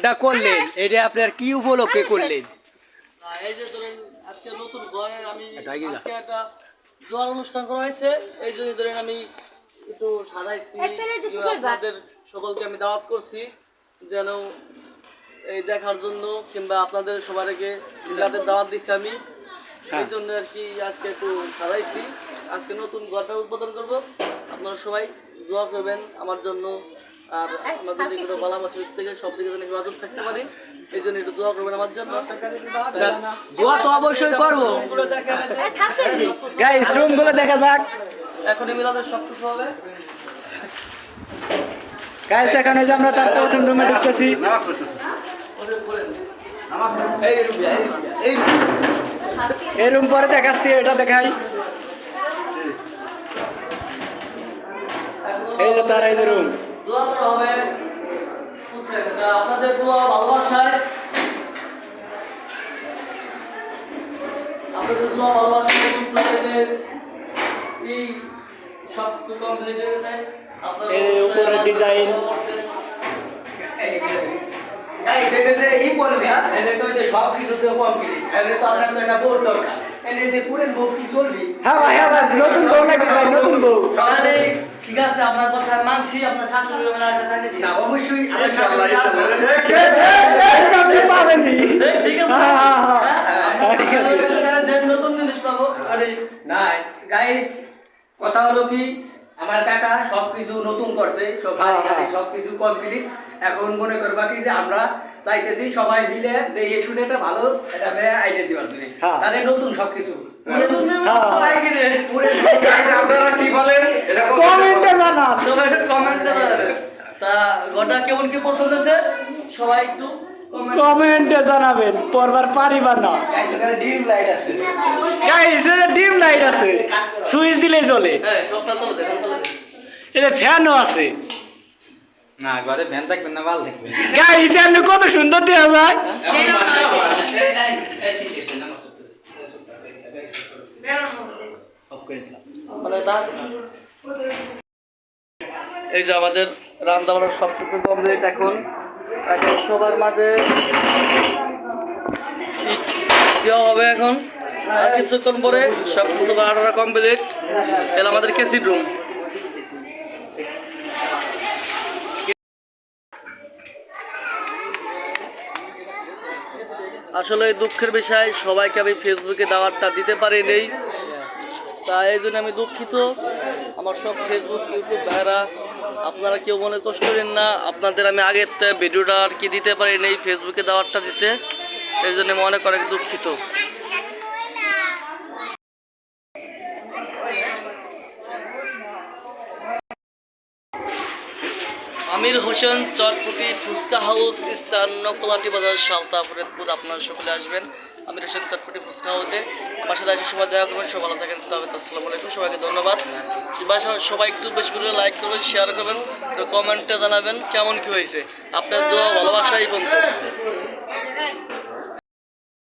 ঘরটা করলেন এটা আপনার কি উপলক্ষে করলেন? এই যে ধরেন আজকে নতুন ঘরে আমি আজকে একটা জোয়ার অনুষ্ঠান করা হয়েছে, এই জন্য ধরেন আমি একটু সাজাইছি। আপনাদের সকলকে আমি দাওয়াত করছি যেন এই দেখার জন্য, কিংবা আপনাদের সবাইকে মিলাদের দাওয়াত দিচ্ছি আমি, এই জন্য আর কি আজকে একটু সাজাইছি। আজকে নতুন ঘরটা উদ্বোধন করব, আপনারা সবাই দোয়া করবেন আমার জন্য, আর আমাদের যেগুলো বালা মাসির থেকে সব দিকে যেন হেফাজত থাকতে পারি, এই জন্য একটু দোয়া করবেন আমার জন্য। দোয়া তো অবশ্যই করবো। গাইস রুম গুলো দেখা যাক। এখনই মিলাদের সব কিছু হবে। গাইস এখানে যে আমরা তার প্রথম রুমে ঢুকতেছি। এই রুম পরে দেখাচ্ছি, এটা দেখাই। এই যে তার এই যে রুম। দোয়া করা হবে আপনাদের দোয়া ভালোবাসায়, আপনাদের দোয়া ভালোবাসায় এই সব কমপ্লিট হয়ে গেছে। আপনারা এই উপরে ডিজাইন এই বলবি এনে তো সব কিছু তো কমপ্লিট, এনে তো আপনার তো একটা বউ দরকার, এনে যে পুরেন বউ কি চলবি? হ্যাঁ ভাই, হ্যাঁ ভাই, নতুন বউ নাকি ভাই? নতুন বউ তাহলে ঠিক আছে, আপনার কথা মানছি। আপনার শাশুড়ি হবে না না, অবশ্যই পাবেনি। ঠিক আছে, নতুন জিনিস পাবো। আরে না গাইস, কথা হলো কি, আমার কাকা সবকিছু নতুন করছে, সব সবকিছু কমপ্লিট। এখন মনে করবা কি যে আমরা চাইতেছি সবাই মিলে দেখে শুনে একটা ভালো একটা মেয়ে আইডিয়া দিবার জন্য, তাহলে নতুন সবকিছু। আপনারা কি বলেন কমেন্টে জানান, সবাই কমেন্টে জানাবেন। তা ঘরটা কেমন কি পছন্দ হচ্ছে সবাই একটু কমেন্টে জানাবেন। পরবার পারিবার না। ডিম লাইট আছে, গাইস এর ডিম লাইট আছে, সুইচ দিলেই চলে। হ্যাঁ সবটা চলে দেখুন, চলে এর ফ্যানও আছে। না ঘরে ফ্যান থাকবেন না, ভালো থাকবেন। গাইস এর কত সুন্দর দেওয়া যায়। মানে তার এই যে আমাদের রান্না বান্নার সব কিছু কমপ্লিট। এখন সবার মাঝে দেওয়া হবে। এখন আর কিছুক্ষণ পরে সব কিছু রান্না কমপ্লিট। এল আমাদের কেসির রুম। আসলে দুঃখের বিষয়, সবাইকে আমি ফেসবুকে দাওয়াতটা দিতে পারিনি, তাই এই জন্য আমি দুঃখিত। আমার সব ফেসবুক ইউটিউব ভাইরা, আপনারা কেউ মনে কষ্ট করেন না। আপনাদের আমি আগের ভিডিওটা আর কি দিতে পারিনি ফেসবুকে দাওয়াতটা দিতে, এই জন্য মনে করেন দুঃখিত। আমির হোসেন চটপটি ফুচকা হাউস, স্থান নকলাটি বাজার, সালতা ফরিদপুর। আপনারা সকলে আসবেন আমির হোসেন চটপটি ফুচকা হাউসে। আমার সাথে এসে সবাই দেখা করবেন। সব ভালো থাকেন। আসসালামু আলাইকুম, সবাইকে ধন্যবাদ। সবাই একটু বেশি করে লাইক করবেন, শেয়ার করবেন, একটু কমেন্টে জানাবেন কেমন কি হয়েছে। আপনার দোয়া ভালোবাসা এই বন্ধু।